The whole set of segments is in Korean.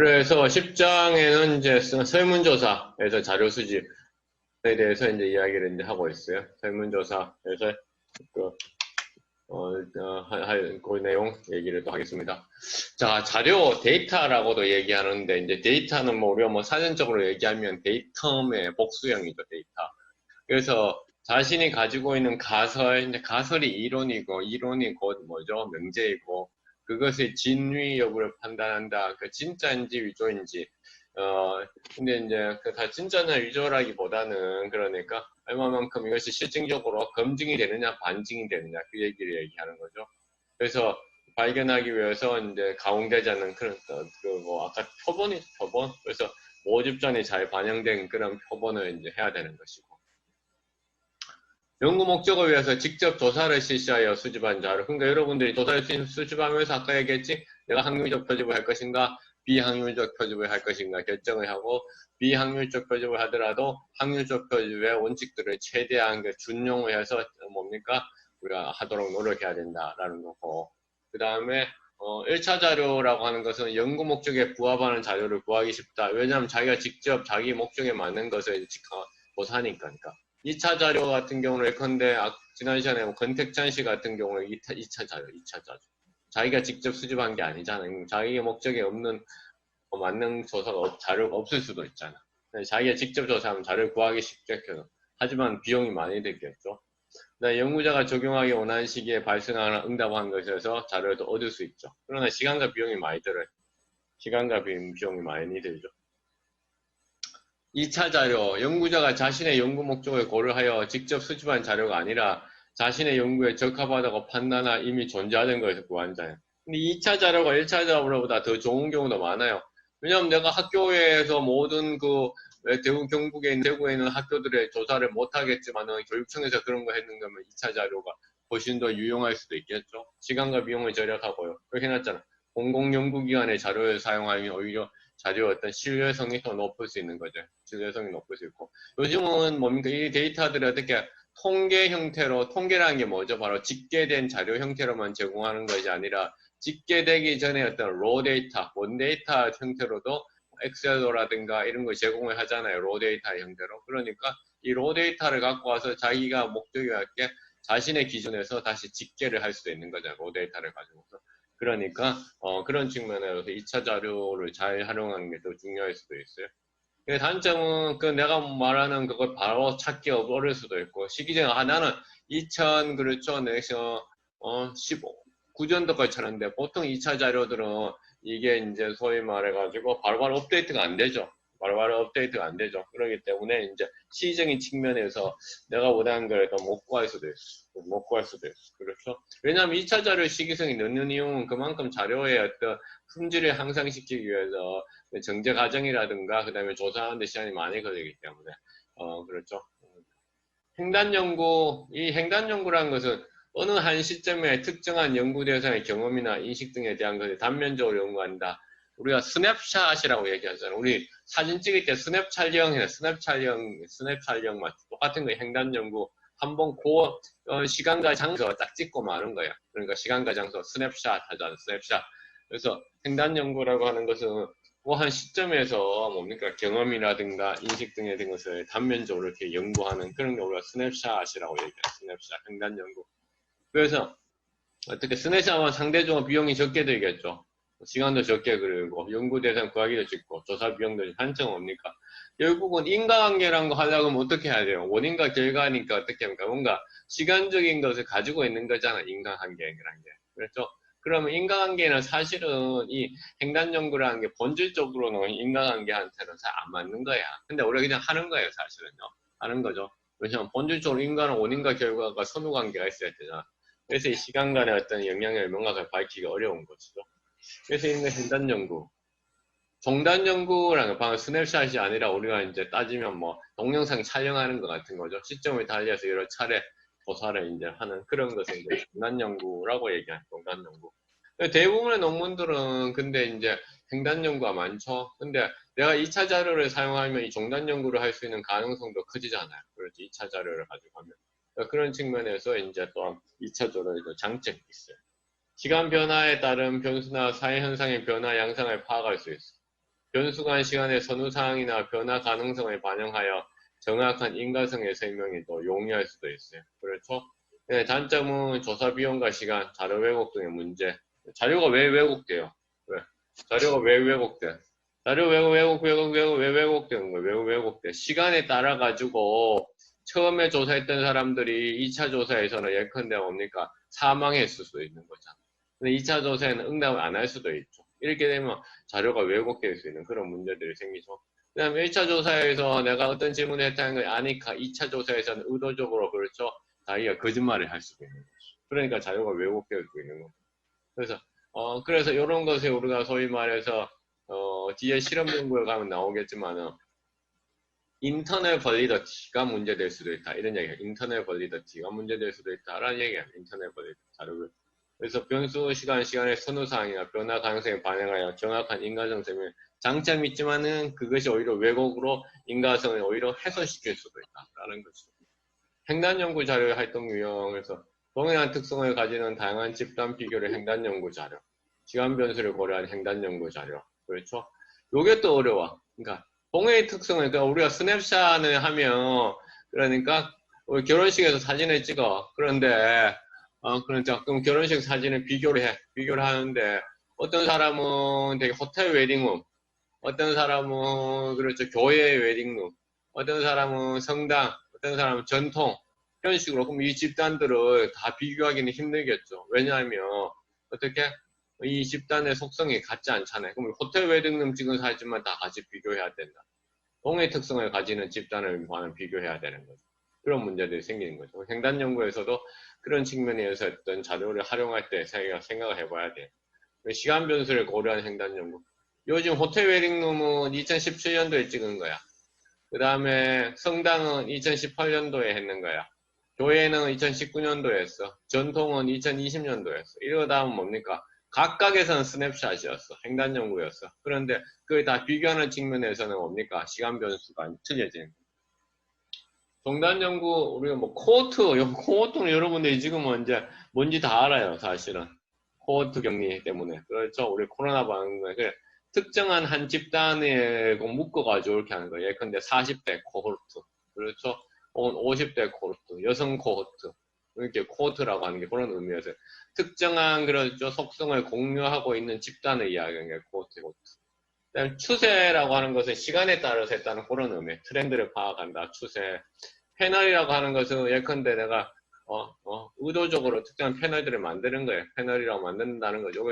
그래서 10장에는 이제 설문조사에서 자료 수집에 대해서 이제 이야기를 이제 하고 있어요. 설문조사에서 그, 그 내용 얘기를 또 하겠습니다. 자, 자료 데이터라고도 얘기하는데, 이제 데이터는 뭐, 우리가 뭐 사전적으로 얘기하면 데이텀의 복수형이죠, 데이터. 그래서 자신이 가지고 있는 가설, 이제 가설이 이론이고, 이론이 곧 뭐죠? 명제이고, 그것의 진위 여부를 판단한다. 그 진짜인지 위조인지. 근데 이제 그 다 진짜나 위조라기보다는 그러니까 얼마만큼 이것이 실증적으로 검증이 되느냐, 반증이 되느냐, 그 얘기를 얘기하는 거죠. 그래서 발견하기 위해서 이제 가공되지 않는 그런, 뭐, 아까 표본? 그래서 모집전이 잘 반영된 그런 표본을 이제 해야 되는 것이고. 연구 목적을 위해서 직접 조사를 실시하여 수집한 자료. 그러니까 여러분들이 조사를 수집하면서 아까 얘기했지? 내가 확률적 표집을 할 것인가, 비확률적 표집을 할 것인가 결정을 하고, 비확률적 표집을 하더라도 확률적 표집의 원칙들을 최대한 준용을 해서 뭡니까? 우리가 하도록 노력해야 된다라는 거고. 그 다음에 1차 자료라고 하는 것은 연구 목적에 부합하는 자료를 구하기 쉽다. 왜냐하면 자기가 직접 자기 목적에 맞는 것을 조사하니까. 그러니까. 2차 자료 같은 경우는 예컨대 지난 시간에 권택찬 씨 같은 경우는 2차 자료. 자기가 직접 수집한 게 아니잖아요. 자기의 목적에 없는 맞는 자료가 없을 수도 있잖아. 자기가 직접 조사하면 자료를 구하기 쉽겠죠. 하지만 비용이 많이 들겠죠. 연구자가 적용하기 원하는 시기에 발생하는 응답한 것에서 자료를 얻을 수 있죠. 그러나 시간과 비용이 많이 들어요. 시간과 비용이 많이 들죠. 2차 자료, 연구자가 자신의 연구 목적을 고려하여 직접 수집한 자료가 아니라 자신의 연구에 적합하다고 판단하 이미 존재하는 것에서 구한 자예요. 근데 2차 자료가 1차 자료보다 더 좋은 경우도 많아요. 왜냐하면 내가 학교에서 모든 경북에 있는 대구에 있는 학교들의 조사를 못하겠지만은 교육청에서 그런 거 했는 거면 2차 자료가 훨씬 더 유용할 수도 있겠죠. 시간과 비용을 절약하고요. 그렇게 해놨잖아. 공공연구기관의 자료를 사용하면 오히려 자료의 어떤 신뢰성이 더 높을 수 있는 거죠. 신뢰성이 높을 수 있고. 요즘은 뭡니까? 이 데이터들을 어떻게 통계 형태로, 통계라는 게 뭐죠? 바로 집계된 자료 형태로만 제공하는 것이 아니라 집계되기 전에 어떤 로 데이터, 원 데이터 형태로도 엑셀로라든가 이런 걸 제공을 하잖아요. 로 데이터 형태로. 그러니까 이 로 데이터를 갖고 와서 자기가 목적에 맞게 자신의 기준에서 다시 집계를 할 수도 있는 거죠. 로 데이터를 가지고서. 그러니까 그런 측면에서 2차 자료를 잘 활용하는 게 더 중요할 수도 있어요. 단점은 내가 말하는 그걸 바로 찾기 어려울 수도 있고 시기적으로 나는 2000 그렇죠. 내서 15 9년도까지 찾았는데 보통 2차 자료들은 이게 이제 소위 말해가지고 바로바로 업데이트가 안 되죠. 바로바로 업데이트가 안 되죠. 그렇기 때문에 이제 시기적인 측면에서 내가 원하는 걸 못 구할 수도 있어. 못 구할 수도 있어. 그렇죠. 왜냐하면 2차 자료 시기성이 늦는 이유는 그만큼 자료의 어떤 품질을 향상시키기 위해서 정제 과정이라든가 그다음에 조사하는 데 시간이 많이 걸리기 때문에 그렇죠. 횡단 연구, 이 횡단 연구라는 것은 어느 한 시점에 특정한 연구 대상의 경험이나 인식 등에 대한 것을 단면적으로 연구한다. 우리가 스냅샷이라고 얘기하잖아요. 우리 사진 찍을 때 스냅 촬영 맞죠? 똑같은 거 횡단 연구. 한번 시간과 장소 딱 찍고 마는 거야. 그러니까 시간과 장소 스냅샷 하잖아. 스냅샷. 그래서 횡단 연구라고 하는 것은 한 시점에서 뭡니까 경험이라든가 인식 등에 대한 것을 단면적으로 이렇게 연구하는 그런 게 우리가 스냅샷이라고 얘기해요. 스냅샷, 횡단 연구. 그래서 어떻게 스냅샷은 상대적으로 비용이 적게 들겠죠. 시간도 적게 그리고 연구 대상 구하기도 쉽고 조사 비용도 한정 뭡니까? 결국은 인과관계라는 거 하려고 하면 어떻게 해야 돼요? 원인과 결과니까 어떻게 합니까? 뭔가 시간적인 것을 가지고 있는 거잖아. 인과관계라는 게. 그렇죠? 그러면 인과관계는 사실은 이 횡단 연구라는 게 본질적으로는 인과관계한테는 잘 안 맞는 거야. 근데 우리가 그냥 하는 거예요, 사실은요. 하는 거죠. 왜냐면 본질적으로 인과는 원인과 결과가 선후관계가 있어야 되잖아. 그래서 이 시간 간의 어떤 영향을 명확하게 밝히기 어려운 것이죠. 그래서 있는 횡단 연구. 종단 연구라는 방금 스냅샷이 아니라 우리가 이제 따지면 뭐 동영상 촬영하는 것 같은 거죠. 시점을 달리해서 여러 차례 조사를 이제 하는 그런 것을 이제 종단 연구라고 얘기하는 종단 연구. 대부분의 논문들은 근데 이제 횡단 연구가 많죠. 근데 내가 2차 자료를 사용하면 이 종단 연구를 할 수 있는 가능성도 커지잖아요. 그렇죠. 2차 자료를 가지고 하면. 그런 측면에서 이제 또 2차 자료의 장점이 있어요. 시간 변화에 따른 변수나 사회 현상의 변화 양상을 파악할 수 있어. 변수간 시간의 선후사항이나 변화 가능성을 반영하여 정확한 인과성의 설명이 또 용이할 수도 있어요. 그렇죠? 네, 단점은 조사 비용과 시간, 자료 왜곡 등의 문제. 자료가 왜 왜곡돼요? 왜? 자료가 왜 왜곡돼? 자료 왜 왜곡되는 거예요? 왜 왜곡돼? 시간에 따라 가지고 처음에 조사했던 사람들이 2차 조사에서는 예컨대 뭡니까? 사망했을 수도 있는 거잖아. 근데 2차 조사에는 응답을 안 할 수도 있죠. 이렇게 되면 자료가 왜곡될 수 있는 그런 문제들이 생기죠. 그 다음에 1차 조사에서 내가 어떤 질문을 했다는 걸 아니까 2차 조사에서는 의도적으로 그렇죠. 자기가 거짓말을 할 수도 있는 거죠. 그러니까 자료가 왜곡될 수 있는 거죠. 그래서 이런 것에 우리가 소위 말해서 뒤에 실험 연구에 가면 나오겠지만은 인터널 벌리더티가 문제될 수도 있다. 이런 얘기예요. 인터널 벌리더티가 문제될 수도 있다라는 얘기예요. 인터널 벌리더티 자료를. 그래서 변수 시간의 선호사항이나 변화 가능성에 반영하여 정확한 인과성 설명 장점이 있지만은 그것이 오히려 왜곡으로 인과성을 오히려 훼손시킬 수도 있다라는 것이죠. 횡단 연구 자료의 활동 유형에서 동일한 특성을 가지는 다양한 집단 비교를 횡단 연구 자료, 시간 변수를 고려한 횡단 연구 자료. 그렇죠? 요게 또 어려워. 그러니까 동해의 특성을 그러니까 우리가 스냅샷을 하면 그러니까 우리 결혼식에서 사진을 찍어. 그런데 그러니까 그럼 결혼식 사진을 비교를 해. 비교를 하는데 어떤 사람은 되게 호텔 웨딩룸, 어떤 사람은 그렇죠 교회 웨딩룸, 어떤 사람은 성당, 어떤 사람은 전통 이런 식으로 그럼 이 집단들을 다 비교하기는 힘들겠죠. 왜냐하면 어떻게 이 집단의 속성이 같지 않잖아요. 그럼 호텔 웨딩룸 찍은 사진만 다 같이 비교해야 된다. 동의 특성을 가지는 집단을 비교해야 되는 거죠. 그런 문제들이 생기는 거죠. 횡단 연구에서도 그런 측면에서 어떤 자료를 활용할 때 생각을 해봐야 돼요. 시간 변수를 고려한 횡단 연구. 요즘 호텔 웨딩룸은 2017년도에 찍은 거야. 그 다음에 성당은 2018년도에 했는 거야. 교회는 2019년도에 했어. 전통은 2020년도에 했어. 이러다 하면 뭡니까? 각각에서는 스냅샷이었어. 횡단 연구였어. 그런데 그걸 다 비교하는 측면에서는 뭡니까? 시간 변수가 틀려지는 거야. 종단 연구, 우리가 뭐 코호트는 여러분들이 지금 뭔지 다 알아요, 사실은. 코호트 격리 때문에. 그렇죠. 우리 코로나 방송에 특정한 한 집단에 묶어가지고 이렇게 하는 거예요. 예컨대 40대 코호트. 그렇죠. 혹은 50대 코호트, 여성 코호트. 이렇게 코호트라고 하는 게 그런 의미에서 특정한 그렇죠. 속성을 공유하고 있는 집단을 이야기하는 게 코호트. 그다음 추세라고 하는 것은 시간에 따라서 했다는 그런 의미. 트렌드를 파악한다. 추세. 패널이라고 하는 것은 예컨대 내가 의도적으로 특정한 패널들을 만드는 거예요. 패널이라고 만든다는 거죠.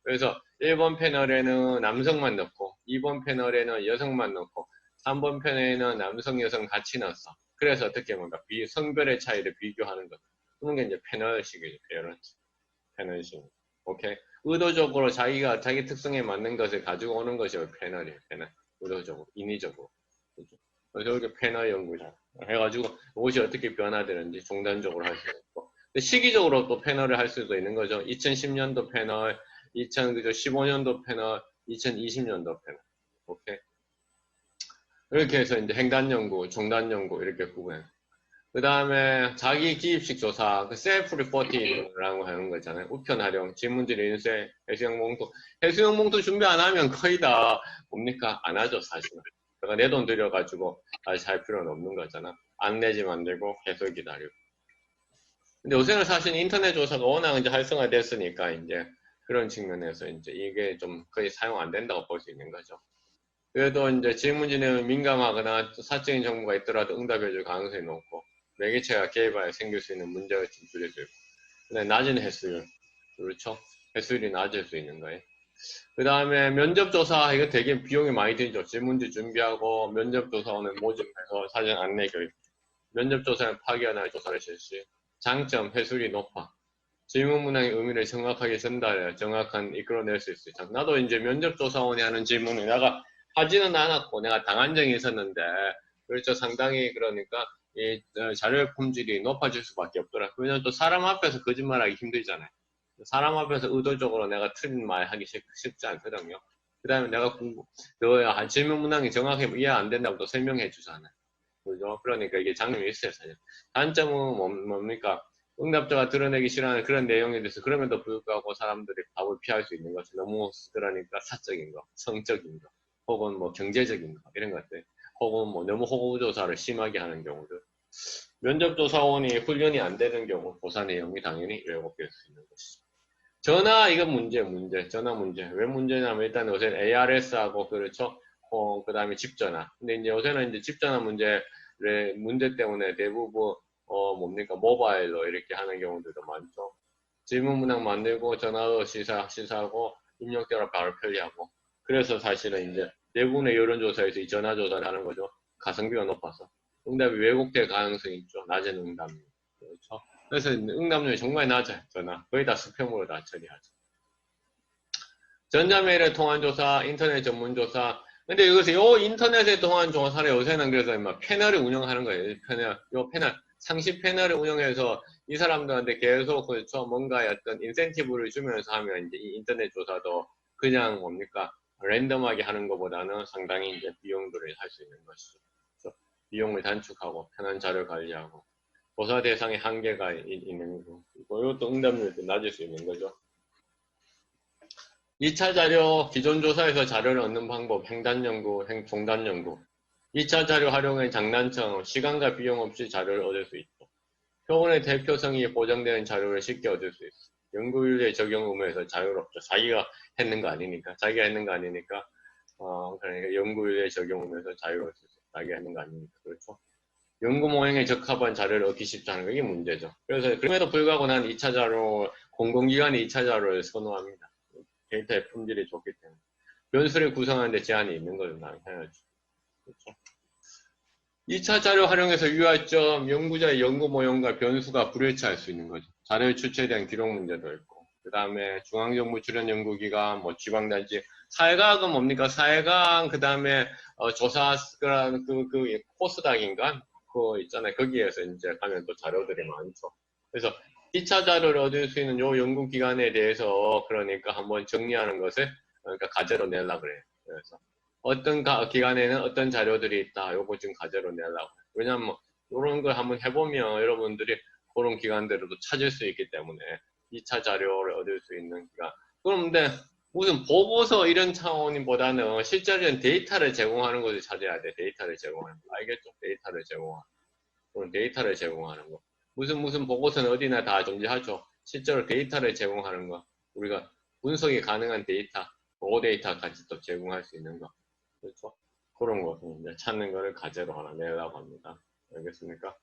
그래서 1번 패널에는 남성만 넣고 2번 패널에는 여성만 넣고 3번 패널에는 남성, 여성 같이 넣었어. 그래서 어떻게 뭔가 성별의 차이를 비교하는 것. 그런 게 이제 패널식이죠. 패널식. 오케이. 의도적으로 자기 특성에 맞는 것을 가지고 오는 것이 패널이에요. 패널. 의도적으로, 인위적으로. 그렇죠? 그래서 이렇게 패널 연구자 해가지고 이것이 어떻게 변화되는지 종단적으로 할 수 있고 시기적으로 또 패널을 할 수도 있는 거죠. 2010년도 패널, 2015년도 패널, 2020년도 패널. 오케이. 이렇게 해서 이제 횡단 연구, 종단 연구 이렇게 구분해. 그 다음에 자기 기입식 조사, 그 셀프 리포팅이라고 하는 거 있잖아요. 우편 활용, 질문지 인쇄, 해수용 봉투. 해수용 봉투 준비 안 하면 거의 다 뭡니까? 안 하죠, 사실은. 내가 내 돈 들여가지고 다시 할 필요는 없는 거잖아. 안내지 만들고 해설 기다리고. 근데 요새는 사실 인터넷 조사가 워낙 이제 활성화됐으니까 이제 그런 측면에서 이제 이게 좀 거의 사용 안 된다고 볼 수 있는 거죠. 그래도 이제 질문지는 민감하거나 사적인 정보가 있더라도 응답해줄 가능성이 높고 매개체가 개입하여 생길 수 있는 문제가 좀 줄여들고 근데 낮은 횟수율 그렇죠? 횟수율이 낮을 수 있는 거예요. 그 다음에 면접조사 이거 되게 비용이 많이 들죠. 질문지 준비하고 면접조사원을 모집해서 사전 안내 교육 면접조사는 파기하나의 조사를 실시 장점 횟수율이 높아 질문 문항의 의미를 정확하게 전달해 정확한 이끌어낼 수 있어요. 나도 이제 면접조사원이 하는 질문을 내가 하지는 않았고 내가 당한 적이 있었는데 그렇죠. 상당히 그러니까 이 자료의 품질이 높아질 수밖에 없더라. 왜냐면 또 사람 앞에서 거짓말하기 힘들잖아요. 사람 앞에서 의도적으로 내가 틀린 말 하기 쉽지 않거든요. 그 다음에 내가 질문 문항이 정확히 이해 안 된다고 또 설명해 주잖아요. 그죠? 그러니까 이게 장점이 있어요, 사실. 단점은 뭡니까? 응답자가 드러내기 싫어하는 그런 내용에 대해서 그럼에도 불구하고 사람들이 답을 피할 수 있는 것이 너무 그러니까 사적인 거, 성적인 거. 혹은 뭐 경제적인 거, 이런 것들, 혹은 뭐 너무 호구조사를 심하게 하는 경우들. 면접조사원이 훈련이 안 되는 경우 보사 내용이 당연히 왜곡될 수 있는 것이죠. 전화, 이건 문제. 전화 문제. 왜 문제냐면 일단 요새는 ARS하고 그렇죠. 그 다음에 집전화. 근데 이제 요새는 이제 집전화 문제 때문에 대부분 뭡니까 모바일로 이렇게 하는 경우들도 많죠. 질문 문항 만들고 전화로 시사하고 입력대로 바로 편리하고. 그래서 사실은 이제 대부분의 여론조사에서 이 전화조사를 하는 거죠. 가성비가 높아서. 응답이 왜곡될 가능성이 있죠. 낮은 응답률. 그렇죠. 그래서 응답률이 정말 낮아요. 전화. 거의 다 스팸으로 다 처리하죠. 전자메일의 통환조사, 인터넷 전문조사. 근데 여기서 요 인터넷에 통한 조사를 요새는 그래서 막 패널을 운영하는 거예요. 패널, 상시 패널을 운영해서 이 사람들한테 계속 그렇죠. 뭔가 어떤 인센티브를 주면서 하면 이제 이 인터넷 조사도 그냥 뭡니까 랜덤하게 하는 것보다는 상당히 이제 비용들을 할 수 있는 것이죠. 그래서 비용을 단축하고 편한 자료 관리하고 조사 대상의 한계가 있는 거. 이것도 응답률도 낮을 수 있는 거죠. 2차 자료, 기존 조사에서 자료를 얻는 방법, 횡단연구, 종단연구. 2차 자료 활용의 장단점, 시간과 비용 없이 자료를 얻을 수 있고, 표본의 대표성이 보장되는 자료를 쉽게 얻을 수 있어. 연구윤리의 적용 의무에서 자유롭죠. 자기가 했는 거 아니니까. 그러니까 연구윤리의 적용 의무에서 자유로울 수 있어. 자기가 했는 거 아니니까. 그렇죠. 연구 모형에 적합한 자료를 얻기 쉽지 않은 게 문제죠. 그래서 그럼에도 불구하고 난 2차 자료, 공공기관이 2차 자료를 선호합니다. 데이터의 품질이 좋기 때문에. 변수를 구성하는데 제한이 있는 거죠, 당연하죠. 그렇죠. 2차 자료 활용해서 유의할 점, 연구자의 연구 모형과 변수가 불일치할 수 있는 거죠. 자료의 출처에 대한 기록 문제도 있고, 그 다음에 중앙정부 출연 연구기관, 뭐 지방단지, 사회과학은 뭡니까? 사회과학, 그 다음에 조사, 그 코스닥인가? 그거 있잖아요. 거기에서 이제 가면 또 자료들이 많죠. 그래서 2차 자료를 얻을 수 있는 요 연구기관에 대해서 그러니까 한번 정리하는 것을 그러니까 과제로 내려고 그래요. 그래서 어떤 기관에는 어떤 자료들이 있다. 요거 지금 과제로 내려고. 왜냐면 이런 걸 한번 해보면 여러분들이 그런 기관들도 찾을 수 있기 때문에 2차 자료를 얻을 수 있는 기관. 그런데 무슨 보고서 이런 차원보다는 실제로는 데이터를 제공하는 것을 찾아야 돼. 데이터를 제공하는 거. 알겠죠? 데이터를 제공하는 거. 그런 데이터를 제공하는 거. 무슨 보고서는 어디나 다 존재하죠. 실제로 데이터를 제공하는 거. 우리가 분석이 가능한 데이터, 보고 데이터까지 또 제공할 수 있는 거. 그렇죠? 그런 거 이제 찾는 거를 과제로 하나 내려고 합니다. 알겠습니까?